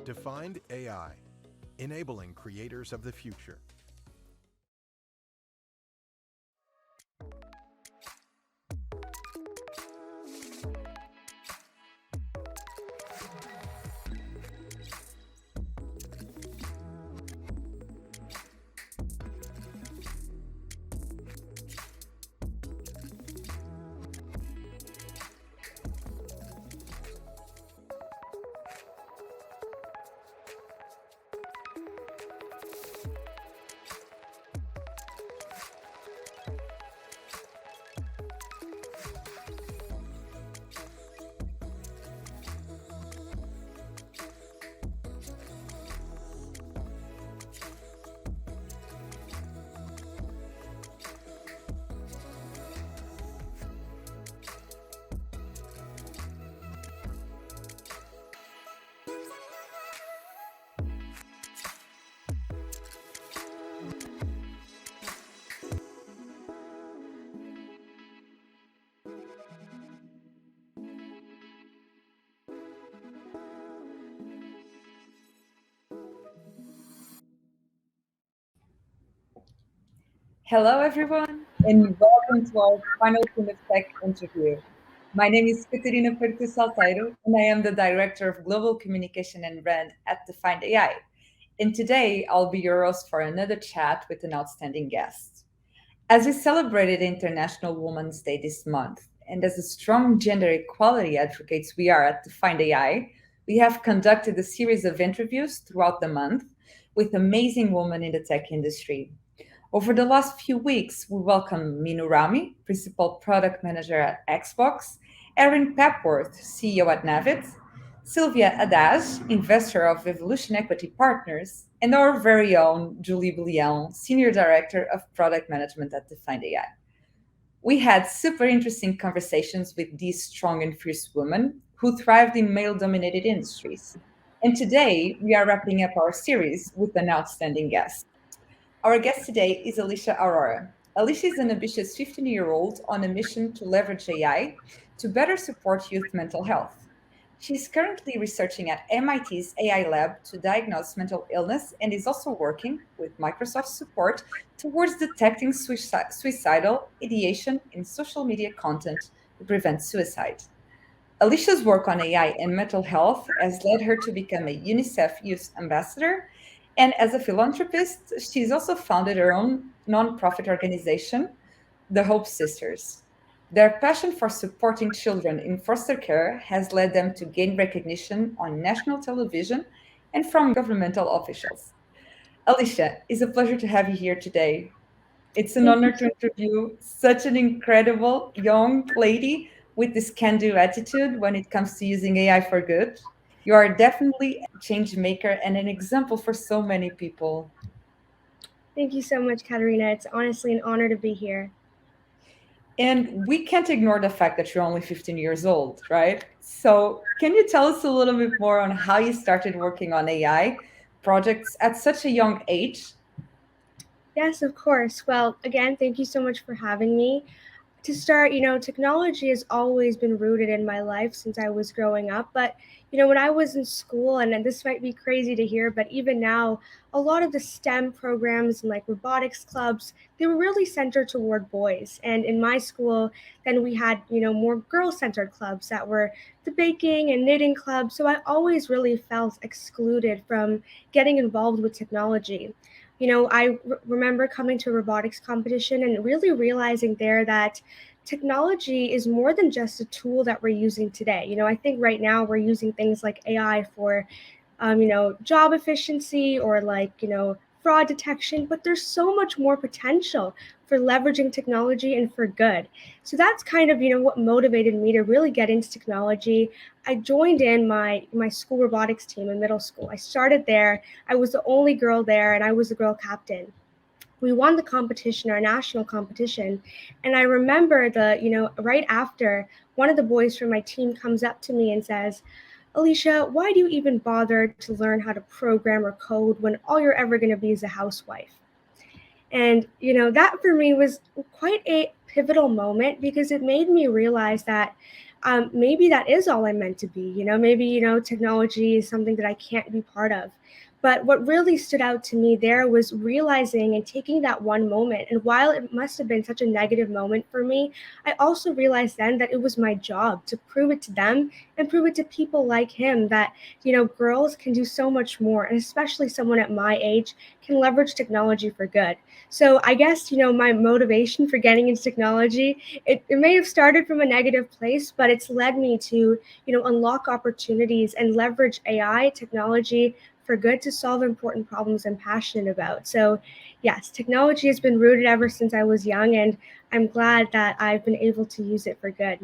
Defined.ai, enabling creators of the future. Hello, everyone, and welcome to our final Team of Tech interview. My name is Caterina Pertu Salteiro, and I am the Director of Global Communication and Brand at Defined.ai. And today, I'll be your host for another chat with an outstanding guest. As we celebrated International Women's Day this month, and as a strong gender equality advocates we are at Defined.ai, we have conducted a series of interviews throughout the month with amazing women in the tech industry. Over the last few weeks, we welcomed Minu Rami, Principal Product Manager at Xbox, Erin Papworth, CEO at Navit, Sylvia Adaj, investor of Evolution Equity Partners, and our very own Julie Bouillon, Senior Director of Product Management at Defined.ai. We had super interesting conversations with these strong and fierce women who thrived in male dominated industries. And today, we are wrapping up our series with an outstanding guest. Our guest today is Alisha Arora. Alisha is an ambitious 15-year-old on a mission to leverage AI to better support youth mental health. She's currently researching at MIT's AI lab to diagnose mental illness and is also working with Microsoft's support towards detecting suicidal ideation in social media content to prevent suicide. Alicia's work on AI and mental health has led her to become a UNICEF Youth Ambassador. And as a philanthropist, she's also founded her own nonprofit organization, the Hope Sisters. Their passion for supporting children in foster care has led them to gain recognition on national television and from governmental officials. Alicia, it's a pleasure to have you here today. It's an Thank you honor to interview such an incredible young lady with this can do attitude when it comes to using AI for good. You are definitely a change maker and an example for so many people. Thank you so much, Katerina. It's honestly an honor to be here. And we can't ignore the fact that you're only 15 years old, right? So, can you tell us a little bit more on how you started working on AI projects at such a young age? Yes, of course. Well, again, thank you so much for having me. To start, technology has always been rooted in my life since I was growing up. But, when I was in school, and this might be crazy to hear, but even now, a lot of the STEM programs and like robotics clubs, they were really centered toward boys. And in my school, then we had, more girl centered clubs that were the baking and knitting clubs. So I always really felt excluded from getting involved with technology. I remember coming to a robotics competition and really realizing there that technology is more than just a tool that we're using today. I think right now we're using things like AI for, job efficiency or like, fraud detection, but there's so much more potential for leveraging technology and for good. So that's kind of, what motivated me to really get into technology. I joined in my school robotics team in middle school. I started there. I was the only girl there and I was the girl captain. We won the competition, our national competition. And I remember right after, one of the boys from my team comes up to me and says, Alicia, why do you even bother to learn how to program or code when all you're ever going to be is a housewife? And, that for me was quite a pivotal moment because it made me realize that maybe that is all I'm meant to be. Maybe, technology is something that I can't be part of. But what really stood out to me there was realizing and taking that one moment. And while it must have been such a negative moment for me, I also realized then that it was my job to prove it to them and prove it to people like him that, girls can do so much more. And especially someone at my age can leverage technology for good. So I guess, my motivation for getting into technology, it may have started from a negative place, but it's led me to, unlock opportunities and leverage AI technology for good to solve important problems I'm passionate about. So, yes, technology has been rooted ever since I was young, and I'm glad that I've been able to use it for good.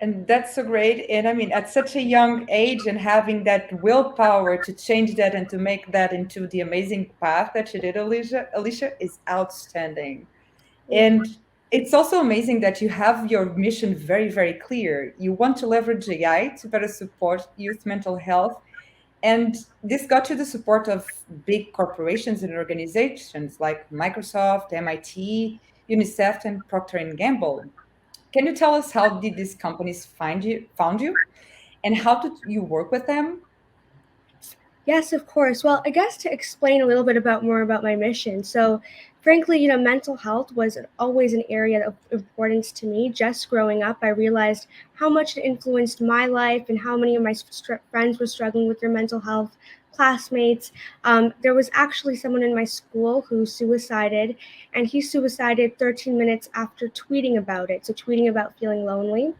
And that's so great. And I mean, at such a young age and having that willpower to change that and to make that into the amazing path that you did, Alicia, is outstanding. Yeah. And it's also amazing that you have your mission very, very clear. You want to leverage AI to better support youth mental health. And this got you the support of big corporations and organizations like Microsoft, MIT, UNICEF, and Procter and Gamble. Can you tell us how did these companies found you, and how did you work with them? Yes, of course. Well, I guess to explain a little bit more about my mission. So, frankly, mental health was always an area of importance to me. Just growing up, I realized how much it influenced my life and how many of my friends were struggling with their mental health. Classmates. There was actually someone in my school who suicided, and he suicided 13 minutes after tweeting about it. So, tweeting about feeling lonely.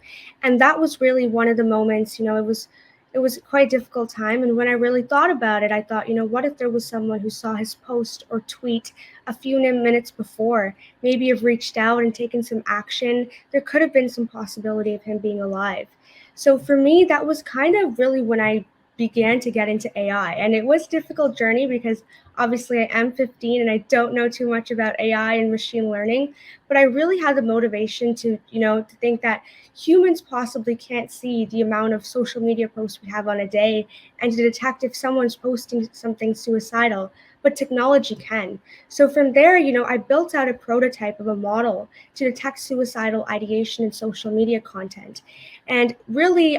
And that was really one of the moments, it was quite a difficult time. And when I really thought about it, I thought, what if there was someone who saw his post or tweet a few minutes before, maybe have reached out and taken some action? There could have been some possibility of him being alive. So for me, that was kind of really when I began to get into AI. And it was a difficult journey because obviously I am 15 and I don't know too much about AI and machine learning, but I really had the motivation to, to think that humans possibly can't see the amount of social media posts we have on a day and to detect if someone's posting something suicidal, but technology can. So from there, I built out a prototype of a model to detect suicidal ideation in social media content. And really,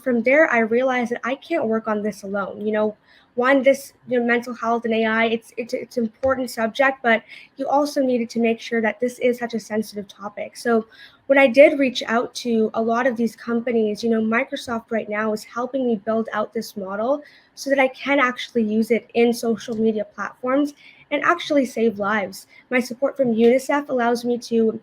from there, I realized that I can't work on this alone. One, this mental health and AI, it's an important subject, but you also needed to make sure that this is such a sensitive topic. So when I did reach out to a lot of these companies, Microsoft right now is helping me build out this model so that I can actually use it in social media platforms and actually save lives. My support from UNICEF allows me to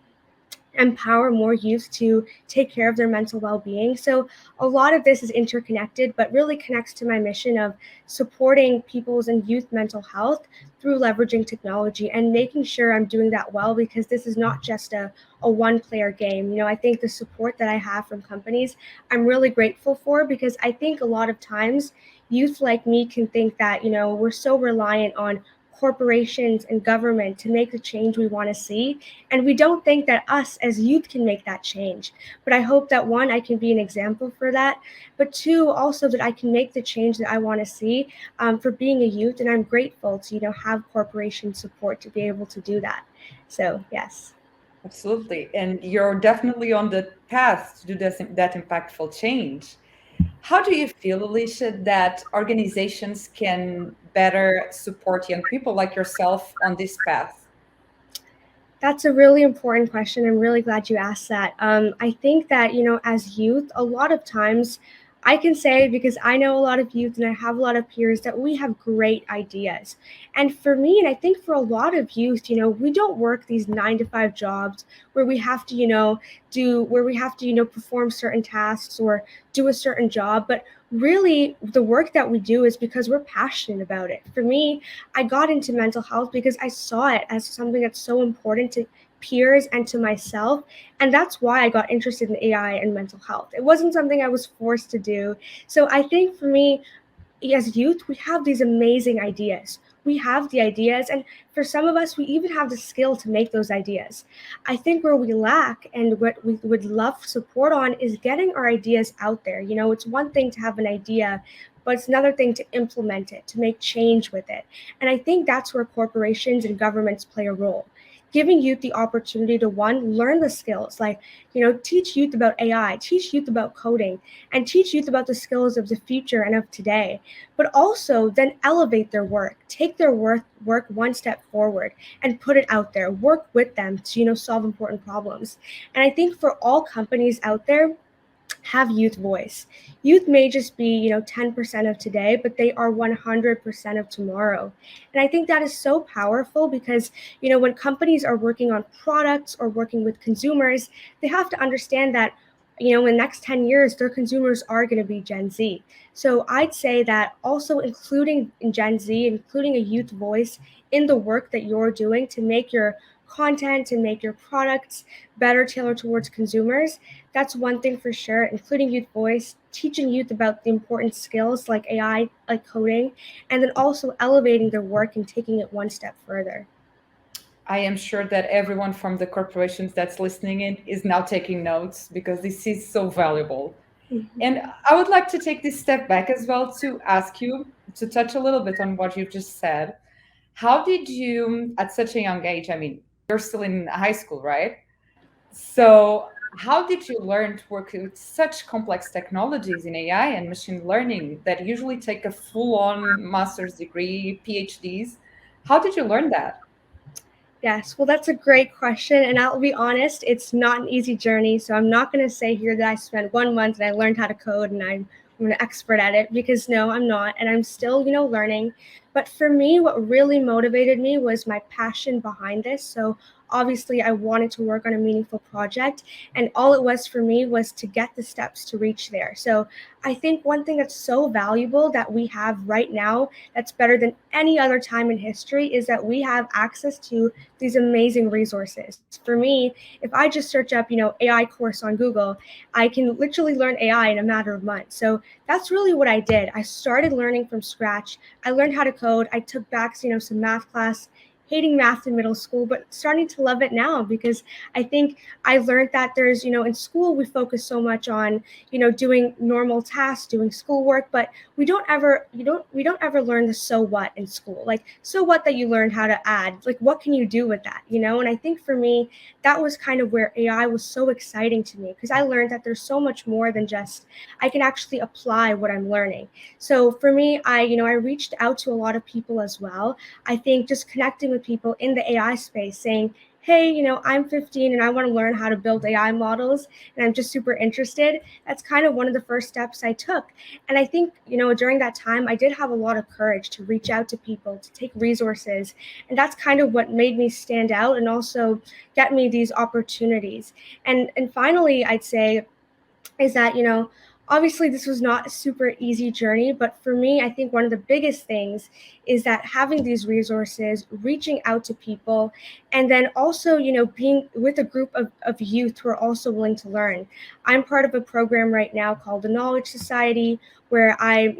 empower more youth to take care of their mental well-being. So a lot of this is interconnected, but really connects to my mission of supporting people's and youth mental health through leveraging technology and making sure I'm doing that well, because this is not just a one-player game. I think the support that I have from companies, I'm really grateful for, because I think a lot of times youth like me can think that, we're so reliant on corporations and government to make the change we want to see. And we don't think that us as youth can make that change. But I hope that one, I can be an example for that. But two, also that I can make the change that I want to see for being a youth. And I'm grateful to, have corporation support to be able to do that. So, yes. Absolutely. And you're definitely on the path to do that impactful change. How do you feel, Alicia, that organizations can better support young people like yourself on this path? That's a really important question. I'm really glad you asked that. I think that, as youth, a lot of times I can say, because I know a lot of youth and I have a lot of peers, that we have great ideas. And for me, and I think for a lot of youth, we don't work these 9 to 5 jobs where we have to, perform certain tasks or do a certain job. But really, the work that we do is because we're passionate about it. For me, I got into mental health because I saw it as something that's so important to peers and to myself. And that's why I got interested in AI and mental health. It wasn't something I was forced to do. So I think for me, as youth, we have these amazing ideas. We have the ideas, and for some of us, we even have the skill to make those ideas. I think where we lack and what we would love support on is getting our ideas out there. It's one thing to have an idea, but it's another thing to implement it, to make change with it. And I think that's where corporations and governments play a role. giving youth the opportunity to learn the skills, like, teach youth about AI, teach youth about coding, and teach youth about the skills of the future and of today, but also then elevate their work, take their work one step forward and put it out there, work with them to, solve important problems. And I think for all companies out there, have youth voice. Youth may just be, 10% of today, but they are 100% of tomorrow. And I think that is so powerful because, when companies are working on products or working with consumers, they have to understand that, in the next 10 years, their consumers are going to be Gen Z. So I'd say that also including in Gen Z, including a youth voice in the work that you're doing to make your content, to make your products better tailored towards consumers, that's one thing for sure, including youth voice, teaching youth about the important skills like AI, like coding, and then also elevating their work and taking it one step further. I am sure that everyone from the corporations that's listening in is now taking notes because this is so valuable. Mhm. And I would like to take this step back as well to ask you to touch a little bit on what you've just said. How did you, at such a young age, I mean, you're still in high school, right? Yep. So, how did you learn to work with such complex technologies in AI and machine learning that usually take a full on master's degree, PhDs? How did you learn that? Yes, well, that's a great question. And I'll be honest, it's not an easy journey. So I'm not going to say here that I spent 1 month and I learned how to code and I'm an expert at it, because no, I'm not. And I'm still, learning. But for me, what really motivated me was my passion behind this. So obviously, I wanted to work on a meaningful project. And all it was for me was to get the steps to reach there. So I think one thing that's so valuable that we have right now that's better than any other time in history is that we have access to these amazing resources. For me, if I just search up, AI course on Google, I can literally learn AI in a matter of months. So that's really what I did. I started learning from scratch. I learned how to code. I took back, some math class, hating math in middle school, but starting to love it now because I think I learned that there's, in school we focus so much on, doing normal tasks, doing schoolwork, but we don't ever learn the so what in school. Like, so what that you learned how to add, like what can you do with that, and I think for me that was kind of where AI was so exciting to me, because I learned that there's so much more than just I can actually apply what I'm learning. So for me, I reached out to a lot of people as well. I think just connecting with people in the AI space saying, hey, I'm 15 and I want to learn how to build AI models and I'm just super interested. That's kind of one of the first steps I took. And I think, during that time, I did have a lot of courage to reach out to people, to take resources. And that's kind of what made me stand out and also get me these opportunities. And finally, I'd say is that, obviously this was not a super easy journey, but for me, I think one of the biggest things is that having these resources, reaching out to people, and then also, being with a group of youth who are also willing to learn. I'm part of a program right now called the Knowledge Society, where I'm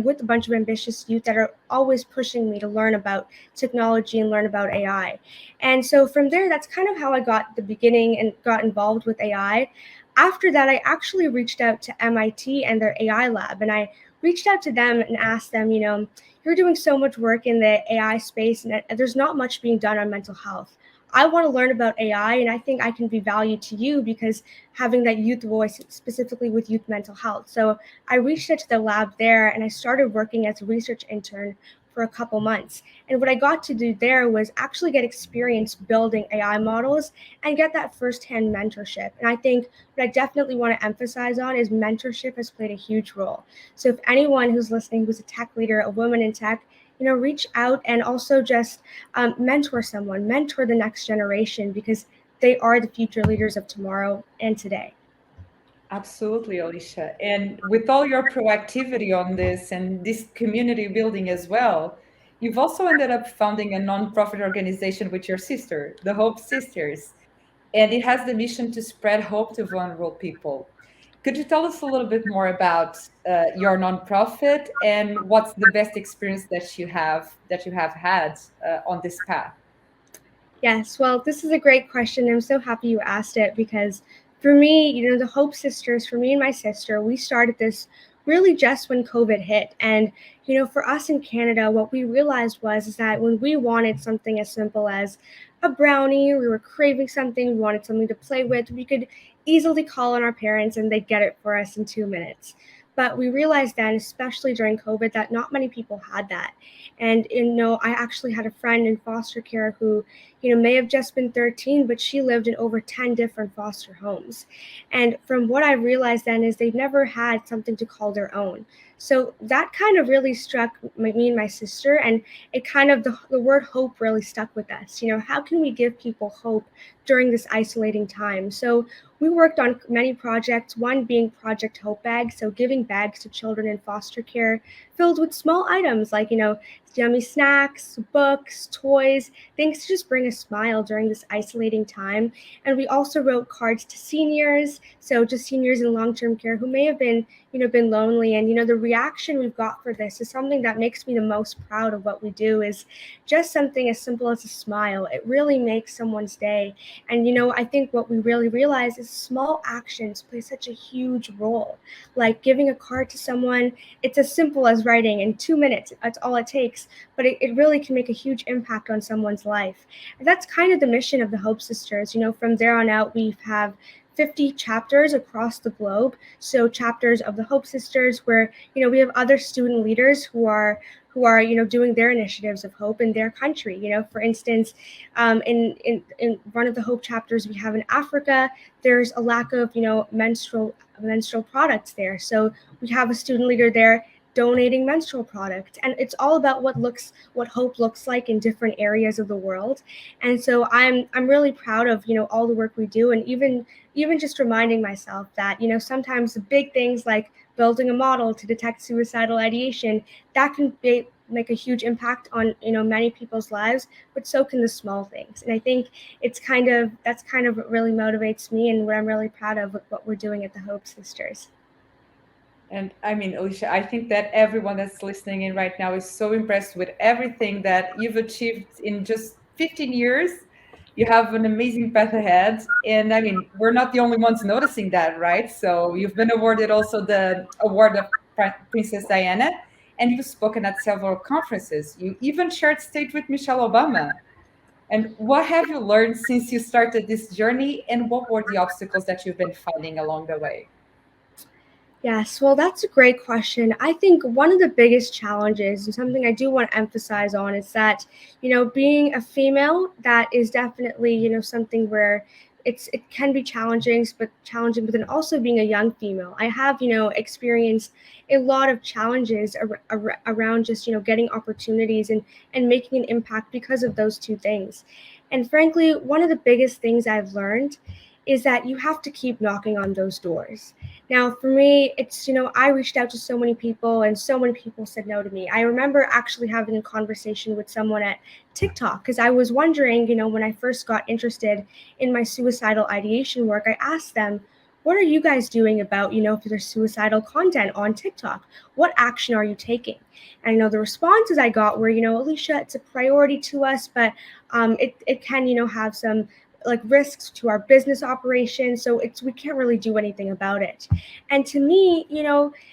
with a bunch of ambitious youth that are always pushing me to learn about technology and learn about AI. And so from there, that's kind of how I got the beginning and got involved with AI. After that, I actually reached out to MIT and their AI lab, and I reached out to them and asked them, you're doing so much work in the AI space, and there's not much being done on mental health. I want to learn about AI, and I think I can be valued to you because having that youth voice, specifically with youth mental health. So I reached out to the lab there, and I started working as a research intern for a couple months. And what I got to do there was actually get experience building AI models and get that firsthand mentorship. And I think what I definitely want to emphasize on is mentorship has played a huge role. So if anyone who's listening who's a tech leader, a woman in tech, reach out and also just mentor someone, mentor the next generation, because they are the future leaders of tomorrow and today. Absolutely, Alicia. And with all your proactivity on this and this community building as well, you've also ended up founding a nonprofit organization with your sister, the Hope Sisters, and it has the mission to spread hope to vulnerable people. Could you tell us a little bit more about your nonprofit and what's the best experience that you have had on this path? Yes, well, this is a great question. I'm so happy you asked it because for me, the Hope Sisters, for me and my sister, we started this really just when COVID hit. And, for us in Canada, what we realized was is that when we wanted something as simple as a brownie, we were craving something, we wanted something to play with, we could easily call on our parents and they'd get it for us in 2 minutes. But we realized then, especially during COVID, that not many people had that. And I actually had a friend in foster care who, may have just been 13, but she lived in over 10 different foster homes. And from what I realized then is they've never had something to call their own. So that kind of really struck me and my sister, and it kind of the word hope really stuck with us. How can we give people hope during this isolating time? So we worked on many projects, one being Project Hope Bags, so giving bags to children in foster care filled with small items like, yummy snacks, books, toys, things to just bring a smile during this isolating time. And we also wrote cards to seniors, so just seniors in long-term care who may have been lonely. And, the reaction we've got for this is something that makes me the most proud of what we do, is just something as simple as a smile. It really makes someone's day. And, I think what we really realize is small actions play such a huge role. Like giving a card to someone, it's as simple as writing in 2 minutes. That's all it takes, but it really can make a huge impact on someone's life. And that's kind of the mission of the Hope Sisters. From there on out, we have 50 chapters across the globe. So chapters of the Hope Sisters where, we have other student leaders who are doing their initiatives of hope in their country. For instance, in one of the Hope chapters we have in Africa, there's a lack of, menstrual products there. So we have a student leader there donating menstrual products, and it's all about what hope looks like in different areas of the world. And so I'm really proud of all the work we do, and even just reminding myself that sometimes the big things like building a model to detect suicidal ideation, that can make a huge impact on many people's lives, but so can the small things. And I think that's kind of what really motivates me and what I'm really proud of with what we're doing at the Hope Sisters. And I mean, Alisha, I think that everyone that's listening in right now is so impressed with everything that you've achieved in just 15 years. You have an amazing path ahead. And I mean, we're not the only ones noticing that, right? So you've been awarded also the award of Princess Diana, and you've spoken at several conferences. You even shared stage with Michelle Obama. And what have you learned since you started this journey, and what were the obstacles that you've been finding along the way? Yes, well, that's a great question. I think one of the biggest challenges, and something I do want to emphasize on, is that, being a female, that is definitely, something where it can be challenging, but then also being a young female. I have, experienced a lot of challenges around just, getting opportunities and making an impact because of those two things. And frankly, one of the biggest things I've learned is that you have to keep knocking on those doors. Now, for me, it's, I reached out to so many people and so many people said no to me. I remember actually having a conversation with someone at TikTok because I was wondering, when I first got interested in my suicidal ideation work, I asked them, what are you guys doing about, if there's suicidal content on TikTok? What action are you taking? And I know the responses I got were, Alisha, it's a priority to us, but it can, have some like risks to our business operations, so we can't really do anything about it. And to me,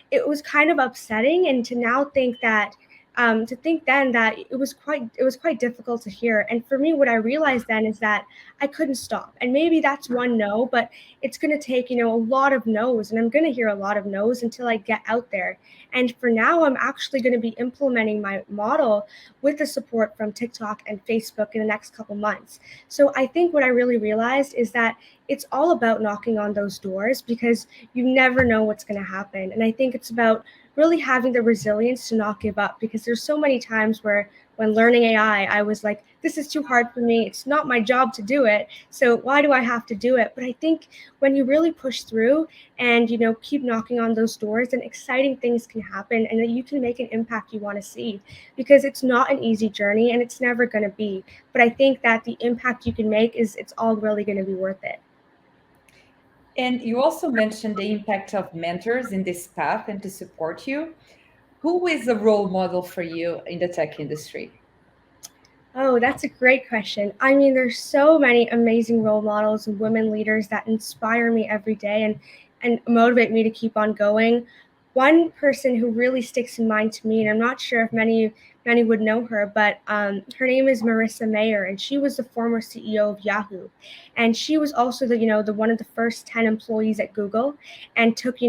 it was kind of upsetting, and to now think that to think then that it was quite difficult to hear. And for me, what I realized then is that I couldn't stop. And maybe that's one no, but it's going to take, a lot of no's, and I'm going to hear a lot of no's until I get out there. And for now, I'm actually going to be implementing my model with the support from TikTok and Facebook in the next couple months. So I think what I really realized is that it's all about knocking on those doors, because you never know what's going to happen. And I think it's about really having the resilience to not give up, because there's so many times where when learning AI, I was like, this is too hard for me. It's not my job to do it. So why do I have to do it? But I think when you really push through and, keep knocking on those doors, then exciting things can happen and that you can make an impact you want to see, because it's not an easy journey and it's never going to be. But I think that the impact you can make it's all really going to be worth it. And you also mentioned the impact of mentors in this path and to support you. Who is a role model for you in the tech industry? Oh, that's a great question. I mean, there's so many amazing role models and women leaders that inspire me every day and motivate me to keep on going. One person who really sticks in mind to me, and I'm not sure if many would know her, but her name is Marissa Mayer, and she was the former CEO of Yahoo, and she was also the one of the first 10 employees at Google, and took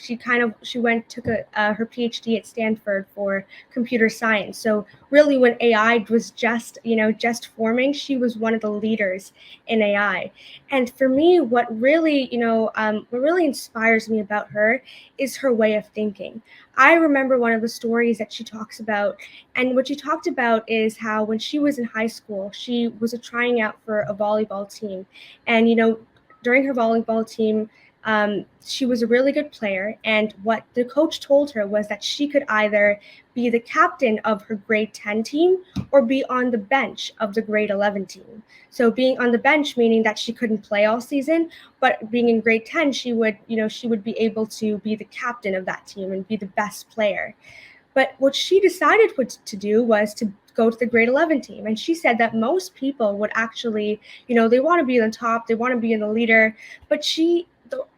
she went took her PhD at Stanford for computer science. So really, when AI was just forming, she was one of the leaders in AI. And for me, what really inspires me about her is her way of thinking. I remember one of the stories that she talks about, and what she talked about is how when she was in high school, she was trying out for a volleyball team, and during her volleyball team, she was a really good player. And what the coach told her was that she could either be the captain of her grade 10 team or be on the bench of the grade 11 team. So being on the bench meaning that she couldn't play all season, but being in grade 10, she would be able to be the captain of that team and be the best player. But what she decided to do was to go to the grade 11 team. And she said that most people would actually, they want to be on top, they want to be in the leader. But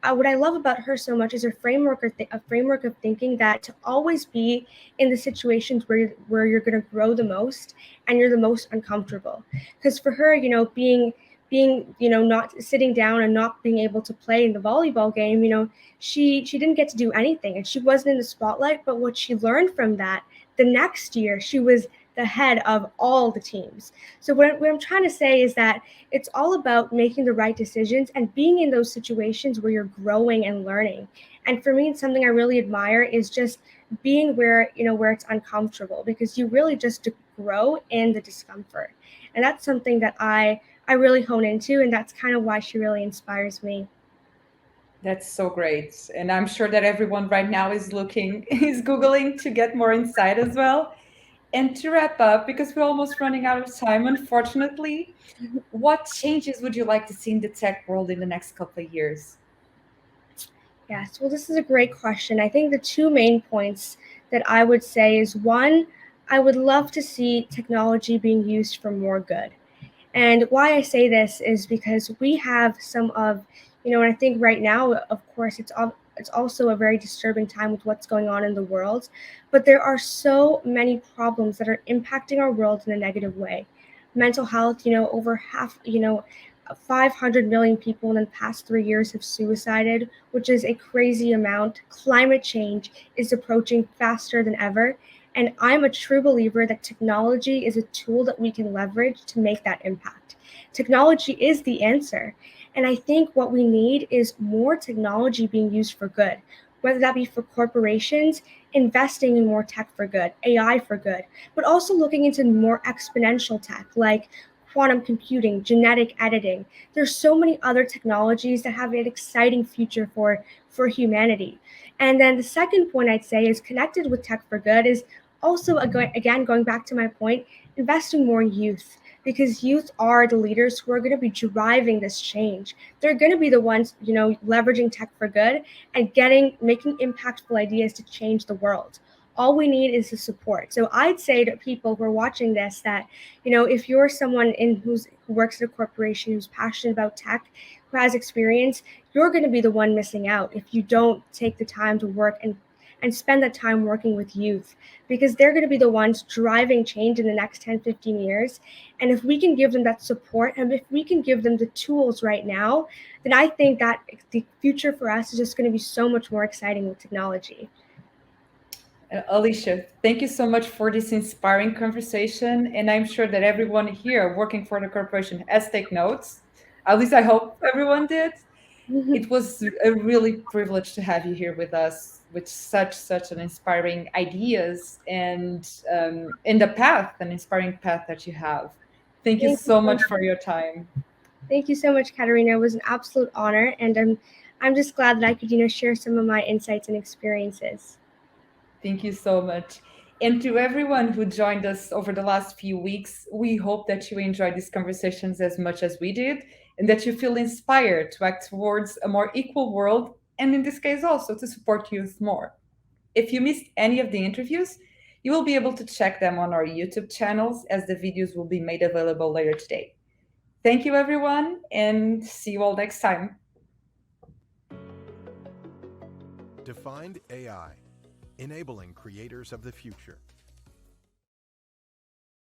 what I love about her so much is her a framework of thinking that to always be in the situations where you're going to grow the most and you're the most uncomfortable. Because for her, being not sitting down and not being able to play in the volleyball game, she didn't get to do anything and she wasn't in the spotlight. But what she learned from that, the next year she was the head of all the teams. So what I'm trying to say is that it's all about making the right decisions and being in those situations where you're growing and learning. And for me, it's something I really admire is just being where it's uncomfortable, because you really just grow in the discomfort. And that's something that I really hone into, and that's kind of why she really inspires me. That's so great. And I'm sure that everyone right now is looking, is Googling to get more insight as well. And to wrap up, because we're almost running out of time, unfortunately, what changes would you like to see in the tech world in the next couple of years? Yes, well, this is a great question. I think the two main points that I would say is one, I would love to see technology being used for more good. And why I say this is because we have some of, and I think right now, of course, it's also a very disturbing time with what's going on in the world. But there are so many problems that are impacting our world in a negative way. Mental health, over half, 500 million people in the past 3 years have suicided, which is a crazy amount. Climate change is approaching faster than ever. And I'm a true believer that technology is a tool that we can leverage to make that impact. Technology is the answer. And I think what we need is more technology being used for good, whether that be for corporations, investing in more tech for good, AI for good, but also looking into more exponential tech like quantum computing, genetic editing. There's so many other technologies that have an exciting future for humanity. And then the second point I'd say is connected with tech for good is also, again, going back to my point, investing more in youth, because youth are the leaders who are going to be driving this change. They're going to be the ones, leveraging tech for good and making impactful ideas to change the world. All we need is the support. So I'd say to people who are watching this that, if you're someone who works at a corporation who's passionate about tech, who has experience, you're going to be the one missing out if you don't take the time to work and spend that time working with youth, because they're going to be the ones driving change in the next 10, 15 years. And if we can give them that support and if we can give them the tools right now, then I think that the future for us is just going to be so much more exciting with technology. Alicia, thank you so much for this inspiring conversation. And I'm sure that everyone here working for the corporation has take notes. At least I hope everyone did. It was a really privilege to have you here with us with such an inspiring ideas and in the path, an inspiring path that you have. Thank you Thank you so so much much. for your time. Thank you so much, Katerina. It was an absolute honor, and I'm just glad that I could, share some of my insights and experiences. Thank you so much. And to everyone who joined us over the last few weeks, we hope that you enjoyed these conversations as much as we did and that you feel inspired to act towards a more equal world and, in this case, also to support youth more. If you missed any of the interviews, you will be able to check them on our YouTube channels as the videos will be made available later today. Thank you, everyone, and see you all next time. Defined AI, enabling creators of the future.